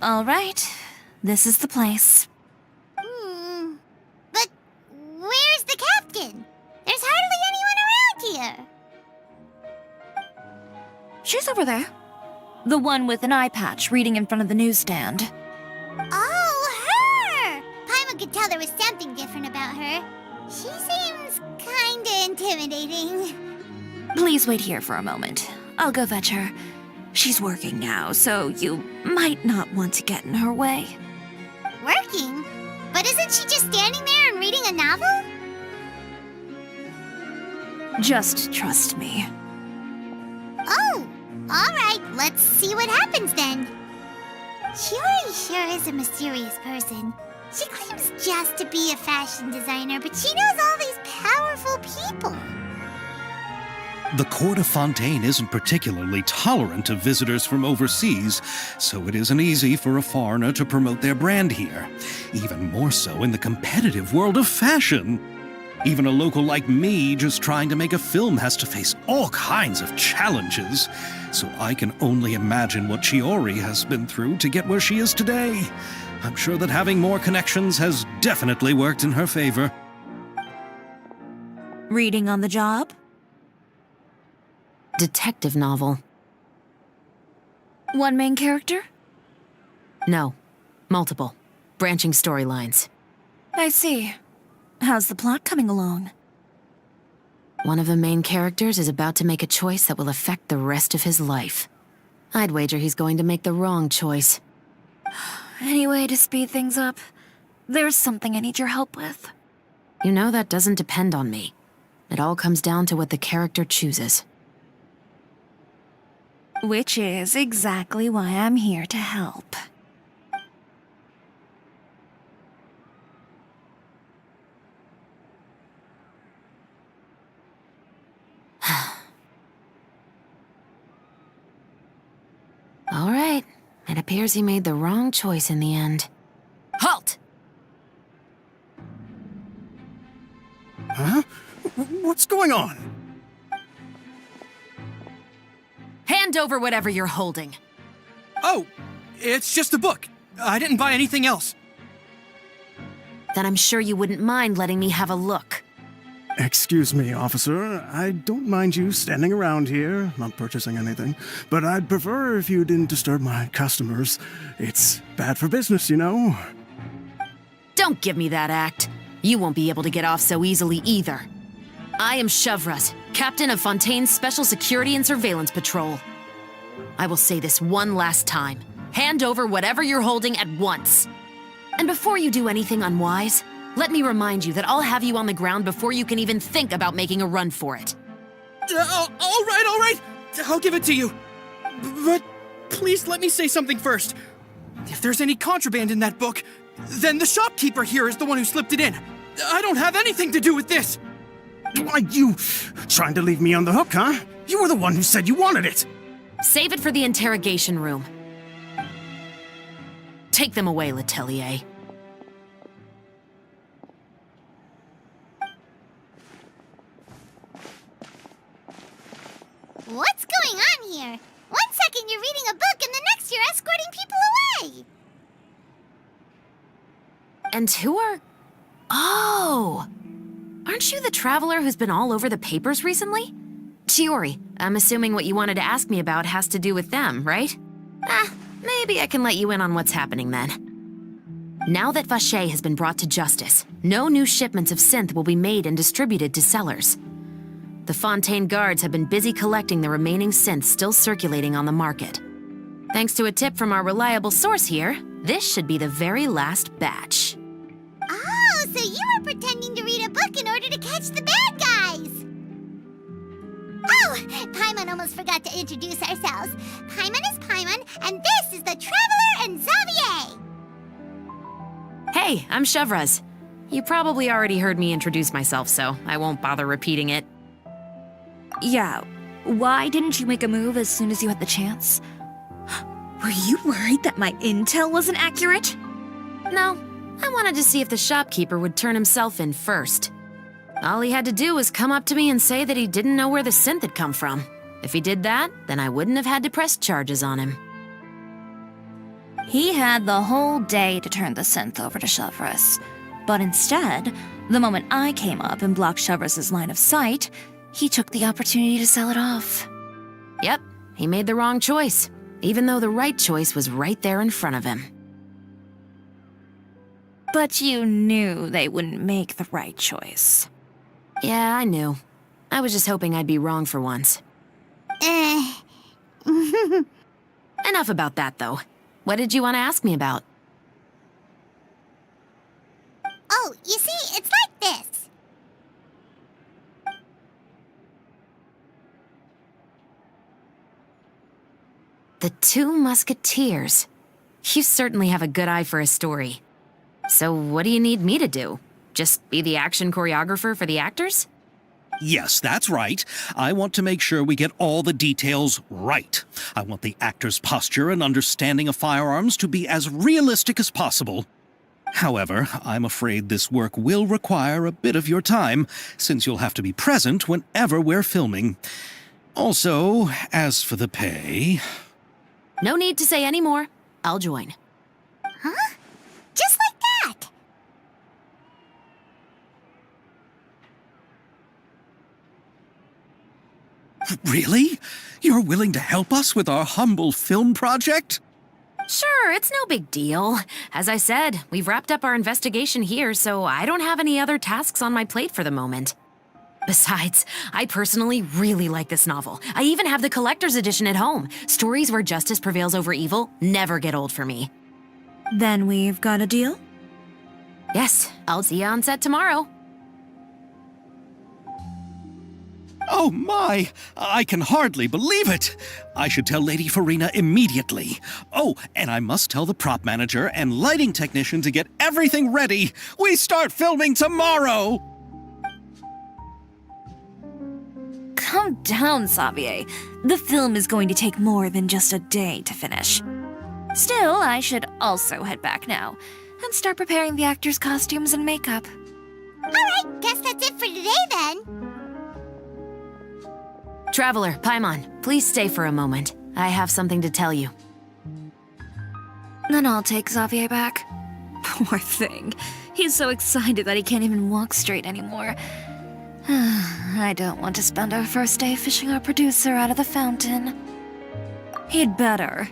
All right, this is the place. But where's the captain? There's hardly anyone around here. She's over there. The one with an eye patch reading in front of the newsstand. Oh, her! Paimon could tell there was something different about her. She seems kinda intimidating. Please wait here for a moment. I'll go fetch her. She's working now, so you might not want to get in her way. Working? But isn't she just standing there and reading a novel? Just trust me. Oh, alright, let's see what happens then. Shiori sure is a mysterious person. She claims just to be a fashion designer, but she knows all these powerful people. The court of Fontaine isn't particularly tolerant of visitors from overseas, so it isn't easy for a foreigner to promote their brand here. Even more so in the competitive world of fashion. Even a local like me just trying to make a film has to face all kinds of challenges. So I can only imagine what Shiori has been through to get where she is today. I'm sure that having more connections has definitely worked in her favor. Reading on the job? Detective novel. One main character? No. Multiple. Branching storylines. I see. How's the plot coming along? One of the main characters is about to make a choice that will affect the rest of his life. I'd wager he's going to make the wrong choice. Any way to speed things up? There's something I need your help with. You know that doesn't depend on me. It all comes down to what the character chooses. Which is exactly why I'm here to help. All right. It appears he made the wrong choice in the end. Halt! Huh? What's going on? Hand over whatever you're holding. Oh, it's just a book. I didn't buy anything else. Then I'm sure you wouldn't mind letting me have a look. Excuse me, officer. I don't mind you standing around here, not purchasing anything, but I'd prefer if you didn't disturb my customers. It's bad for business, you know. Don't give me that act. You won't be able to get off so easily either. I am Shavraz, captain of Fontaine's Special Security and Surveillance Patrol. I will say this one last time. Hand over whatever you're holding at once. And before you do anything unwise, let me remind you that I'll have you on the ground before you can even think about making a run for it. All right. I'll give it to you. But please let me say something first. If there's any contraband in that book, then the shopkeeper here is the one who slipped it in. I don't have anything to do with this. Why, you trying to leave me on the hook, huh? You were the one who said you wanted it. Save it for the interrogation room. Take them away, Letelier. What's going on here? One second you're reading a book and the next you're escorting people away. And who are... Oh! Aren't you the traveler who's been all over the papers recently? Shiori, I'm assuming what you wanted to ask me about has to do with them, right? Maybe I can let you in on what's happening then. Now that Vacher has been brought to justice, no new shipments of synth will be made and distributed to sellers. The Fontaine guards have been busy collecting the remaining synths still circulating on the market. Thanks to a tip from our reliable source here, this should be the very last batch. Oh, so you were pretending to read a book in order to catch the bad guys. Oh, Paimon almost forgot to introduce ourselves. Paimon is Paimon, and this is the Traveler and Xavier. Hey, I'm Shavraz. You probably already heard me introduce myself, so I won't bother repeating it. Yeah, why didn't you make a move as soon as you had the chance? Were you worried that my intel wasn't accurate? No, I wanted to see if the shopkeeper would turn himself in first. All he had to do was come up to me and say that he didn't know where the synth had come from. If he did that, then I wouldn't have had to press charges on him. He had the whole day to turn the synth over to Chevreuse. But instead, the moment I came up and blocked Chevreuse's line of sight, he took the opportunity to sell it off. Yep, he made the wrong choice, even though the right choice was right there in front of him. But you knew they wouldn't make the right choice. Yeah, I knew. I was just hoping I'd be wrong for once. Enough about that, though. What did you want to ask me about? Oh, you see, it's like this. The Two Musketeers. You certainly have a good eye for a story. So what do you need me to do? Just be the action choreographer for the actors? Yes, that's right. I want to make sure we get all the details right. I want the actor's posture and understanding of firearms to be as realistic as possible. However, I'm afraid this work will require a bit of your time, since you'll have to be present whenever we're filming. Also, as for the pay... No need to say any more. I'll join. Huh? Just like that. Really? You're willing to help us with our humble film project? Sure, it's no big deal. As I said, we've wrapped up our investigation here, so I don't have any other tasks on my plate for the moment. Besides, I personally really like this novel. I even have the collector's edition at home. Stories where justice prevails over evil never get old for me. Then we've got a deal? Yes, I'll see you on set tomorrow. Oh my! I can hardly believe it! I should tell Lady Farina immediately. Oh, and I must tell the prop manager and lighting technician to get everything ready. We start filming tomorrow! Calm down, Xavier. The film is going to take more than just a day to finish. Still, I should also head back now and start preparing the actors' costumes and makeup. Alright, guess that's it for today then. Traveler, Paimon, please stay for a moment. I have something to tell you. Then I'll take Xavier back. Poor thing. He's so excited that he can't even walk straight anymore. I don't want to spend our first day fishing our producer out of the fountain. He'd better.